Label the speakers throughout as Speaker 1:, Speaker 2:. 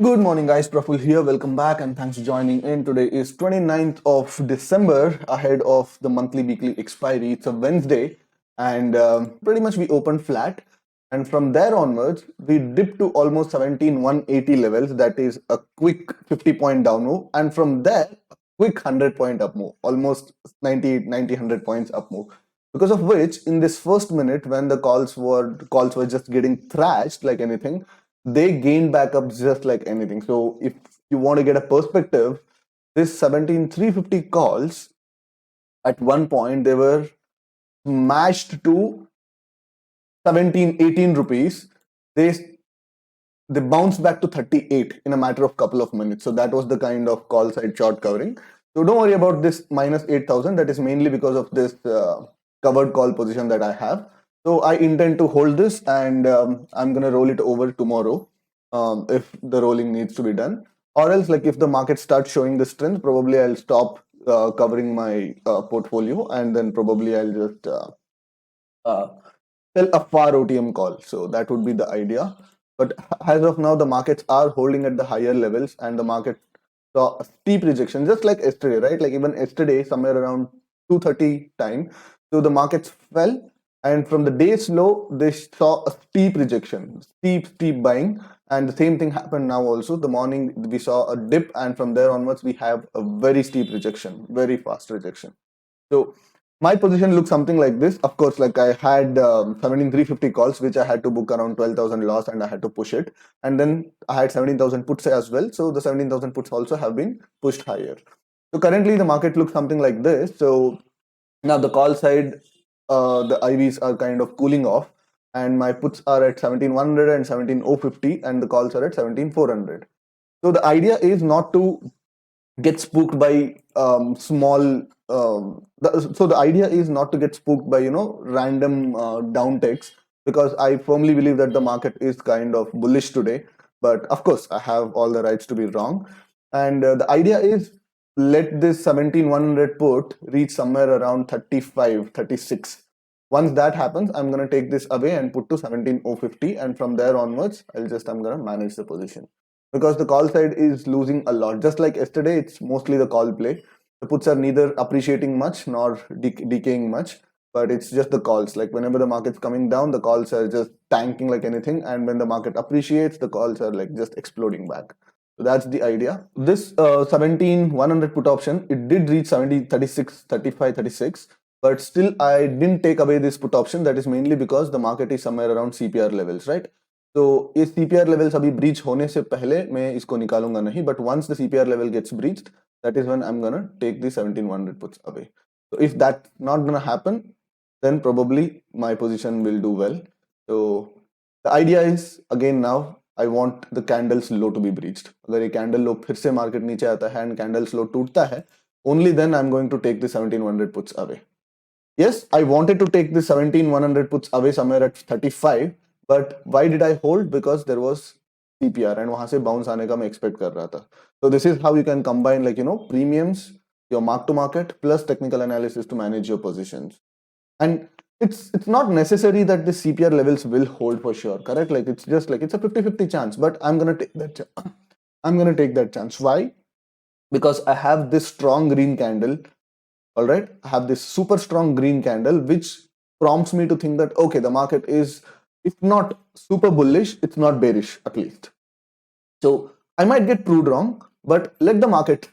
Speaker 1: Good morning, guys. Praful here. Welcome back and thanks for joining in. Today is 29th of December, ahead of the monthly weekly expiry. It's a Wednesday, and pretty much we opened flat. And from there onwards, we dipped to almost 17,180 levels. That is a quick 50-point down move. And from there, a quick 100-point up move, almost 90, 100 points up move. Because of which, in this first minute, when the calls were just getting thrashed like anything, they gained back up just like anything. So if you want to get a perspective, this 17,350 calls at one point they were smashed to 17, 18 rupees. They bounced back to 38 in a matter of couple of minutes. So that was the kind of call side short covering. So don't worry about this minus 8,000. That is mainly because of this covered call position that I have. So I intend to hold this, and I'm gonna roll it over tomorrow if the rolling needs to be done. Or else, like if the market starts showing the strength, probably I'll stop covering my portfolio, and then probably I'll just uh, sell a far OTM call. So that would be the idea. But as of now, the markets are holding at the higher levels, and the market saw a steep rejection, just like yesterday, right? Like even yesterday, somewhere around 2:30 time, so the markets fell, and from the day's low, they saw a steep rejection, steep buying, and the same thing happened now also. The morning we saw a dip, and from there onwards, we have a very steep rejection, very fast rejection. So my position looks something like this. Of course, like I had 17,350 calls, which I had to book around 12,000 loss, and I had to push it. And then I had 17,000 puts as well. So the 17,000 puts also have been pushed higher. So currently the market looks something like this. So now the call side, the IVs are kind of cooling off, and my puts are at 17,100 and 17,050, and the calls are at 17,400. So the idea is not to get spooked by small so the idea is not to get spooked by random down ticks, because I firmly believe that the market is kind of bullish today. But of course I have all the rights to be wrong, and the idea is let this 17,100 put reach somewhere around 35, 36. Once that happens, I'm going to take this away and put to 17,050, and from there onwards I'm going to manage the position, because the call side is losing a lot. Just like yesterday, it's mostly the call play. The puts are neither appreciating much nor decaying much, but it's just the calls. Like whenever the market's coming down, the calls are just tanking like anything, and when the market appreciates, the calls are like just exploding back. So that's the idea. This 17,100 put option, it did reach 70, 36, 35, 36, but still I didn't take away this put option. That is mainly because the market is somewhere around CPR levels, right? तो ये CPR levels अभी breach होने से पहले मैं इसको निकालूंगा नहीं, but once the CPR level gets breached, that is when I'm gonna take the 17,100 puts away. So if that's not gonna happen, then probably my position will do well. So the idea is, again, now I want the candles low to be breached. अगर ये candle low फिर से market नीचे आता है and candles low टूटता है, only then I'm going to take the 17,100 puts away. Yes, I wanted to take the 17,100 puts away somewhere at 35, but why did I hold? Because there was CPR, and वहां से bounce आने का मैं expect कर रहा था. So this is how you can combine, like, premiums, your mark to market plus technical analysis to manage your positions. And it's not necessary that the CPR levels will hold for sure, correct? Like it's just like it's a 50-50 chance, but I'm gonna take that. I'm gonna take that chance. Why? Because I have this strong green candle. All right, I have this super strong green candle, which prompts me to think that okay, the market is, if not super bullish, it's not bearish at least. So I might get proved wrong, but let the market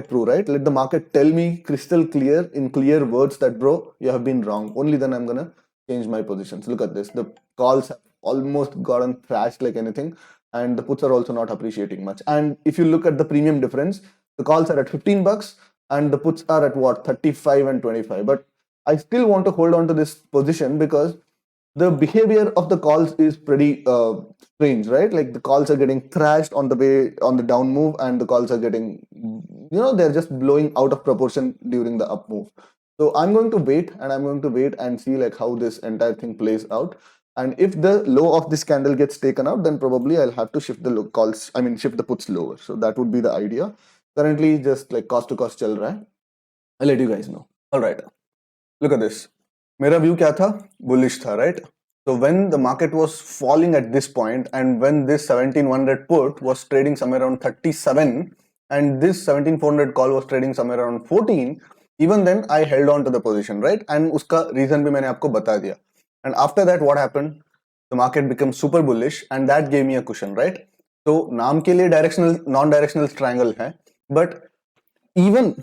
Speaker 1: prove right. Let the market tell me crystal clear in clear words that bro, you have been wrong. Only then I'm gonna change my positions. Look at this. The calls have almost gotten thrashed like anything, and the puts are also not appreciating much. And if you look at the premium difference, the calls are at $15 and the puts are at what, 35 and 25. But I still want to hold on to this position because the behavior of the calls is pretty strange, right? Like the calls are getting thrashed on the way on the down move, and the calls are getting, they're just blowing out of proportion during the up move. So I'm going to wait, and I'm going to wait and see like how this entire thing plays out. And if the low of this candle gets taken out, then probably I'll have to shift the calls. I mean, shift the puts lower. So that would be the idea. Currently, just like cost to cost chal raha hai. I'll let you guys know. All right. Look at this. मेरा view क्या था? Bullish था, right? So when the market was falling at this point, and when this 1700 put was trading somewhere around 37, and this 17400 call was trading somewhere around 14, even then I held on to the position, right? And uska reason bhi maine aapko bata diya. And after that, what happened? The market became super bullish, and that gave me a cushion, right? So naam ke liye directional, non-directional triangle hai, but even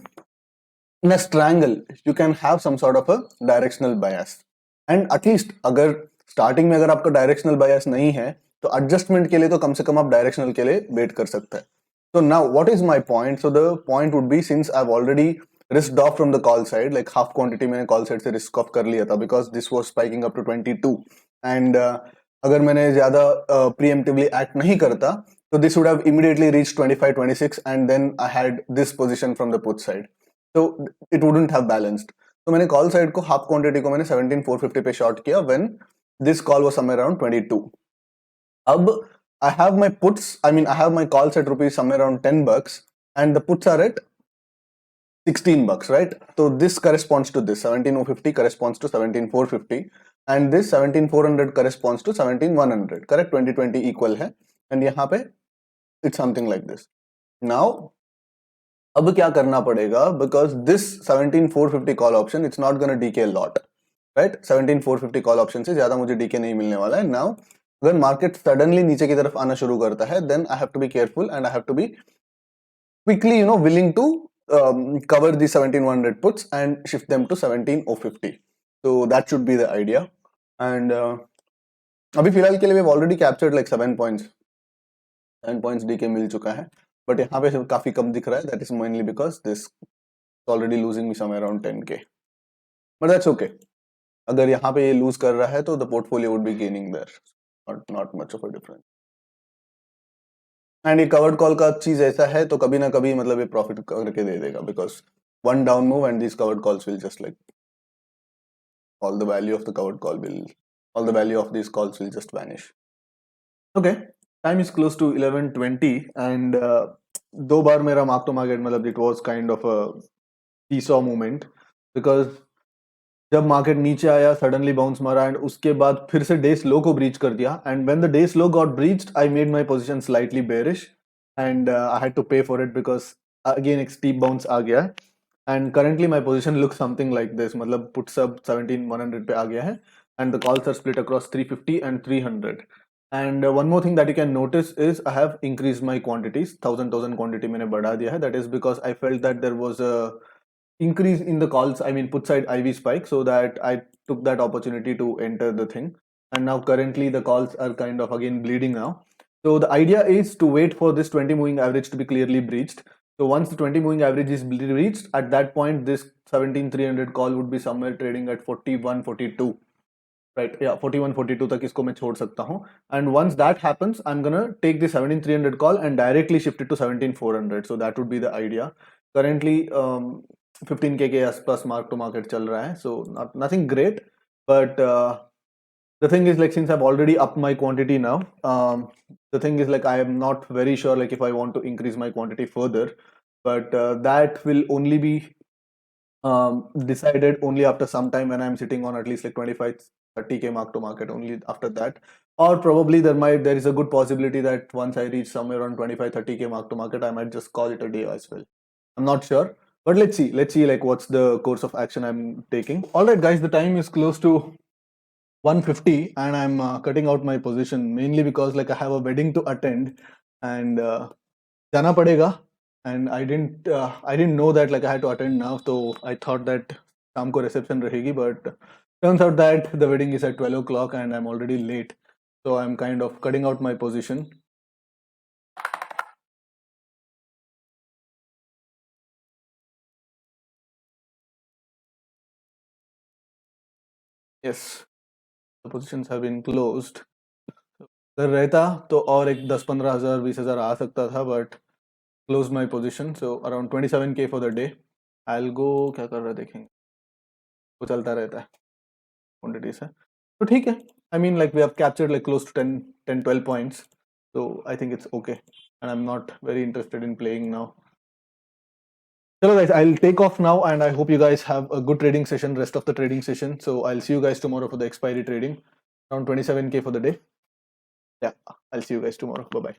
Speaker 1: in a triangle, you can have some sort of a directional bias. And at least अगर starting में अगर आपका directional bias नहीं है, तो adjustment के लिए तो कम से कम आप directional के लिए wait कर सकते हैं. So now what is my point? So the point would be, since I've already risked off from the call side, like half quantity मैंने call side से risk off कर लिया था because this was spiking up to 22, and अगर मैंने ज़्यादा preemptively act नहीं करता, so this would have immediately reached 25, 26, and then I had this position from the put side. So it wouldn't have balanced. तो मैंने कॉल साइड को half quantity को मैंने 17450 पे शॉर्ट किया when this call was somewhere around 22. अब I have my puts, I mean I have my calls at rupees somewhere around 10 bucks, and the puts are at 16 bucks, right? So this corresponds to this 17050 corresponds to 17450, and this 17400 corresponds to 17100, correct? 2020 equal है, and यहाँ पे it's something like this. Now अब क्या करना पड़ेगा, because this 17450 call option it's not gonna decay a lot, right? 17450 call option से ज्यादा मुझे decay नहीं मिलने वाला है. Now अगर market suddenly नीचे की तरफ आना शुरू करता है, then I have to be careful and I have to be quickly, willing to cover the 17100 puts and shift them to 17050. So that should be the idea. And अभी फिलहाल के लिए we've already captured like 7 points decay मिल चुका है, but यहाँ पे काफी कम दिख रहा है. That is mainly because this is already losing me somewhere around 10k, but that's okay. अगर यहाँ पे ये lose कर रहा है तो the portfolio would be gaining there, not much of a difference. And ये covered call का चीज ऐसा है तो कभी ना कभी मतलब ये profit करके दे देगा, because one down move and these covered calls will just like all the value of these calls will just vanish. Okay, time is close to 11:20, and दो बार मेरा mark to market मतलब it was kind of a seesaw moment, because जब market नीचे आया suddenly bounce मारा and उसके बाद फिर से डे स्लो को ब्रीच कर दिया, and when the day slow got breached I made my position slightly bearish, and I had to pay for it because again एक स्टीप बाउंस आ गया है, and currently my position look something like this, मतलब put सब 17100 पे आ गया है, and the calls are split across 350 and 300. And one more thing that you can notice is I have increased my quantities, 1000 quantity मैंने बढ़ा दिया है. That is because I felt that there was a increase in the calls, I mean put side IV spike, so that I took that opportunity to enter the thing. And now currently the calls are kind of again bleeding now. So the idea is to wait for this 20 moving average to be clearly breached. So once the 20 moving average is breached, at that point this 17300 call would be somewhere trading at 41, 42. Right, yeah, 41, 42 तक इसको मैं छोड़ सकता हूँ. And once that happens, I'm gonna take the 17300 call and directly shift it to 17400. So that would be the idea. Currently 15k के आसपास mark to market चल रहा है, so nothing great, but the thing is, like, since I've already upped my quantity now, the thing is, like, I am not very sure like if I want to increase my quantity further, but that will only be decided only after some time when I'm sitting on at least like 25-30k mark to market, only after that. Or probably there is a good possibility that once I reach somewhere around 25-30k mark to market, I might just call it a day as well. I'm not sure, but let's see like what's the course of action I'm taking. All right guys, the time is close to 150 and I'm cutting out my position mainly because like I have a wedding to attend and जाना पड़ेगा, and I didn't know that like I had to attend now, so I thought that शाम को reception रहेगी, but turns out that the wedding is at 12 o'clock and I'm already late, so I'm kind of cutting out my position. Yes, the positions have been closed. अगर रहता तो और एक 10-15,000 20,000 आ सकता था, but closed my position, so around 27k for the day. I'll go, क्या कर रहा है देखेंगे, वो चलता रहता है quantities है, तो ठीक है. I mean like we have captured like close to 10-12 points, so I think it's okay, and I'm not very interested in playing now. Hello guys, I'll take off now and I hope you guys have a good trading session, rest of the trading session. So I'll see you guys tomorrow for the expiry trading. around 27K for the day. Yeah, I'll see you guys tomorrow. Bye bye.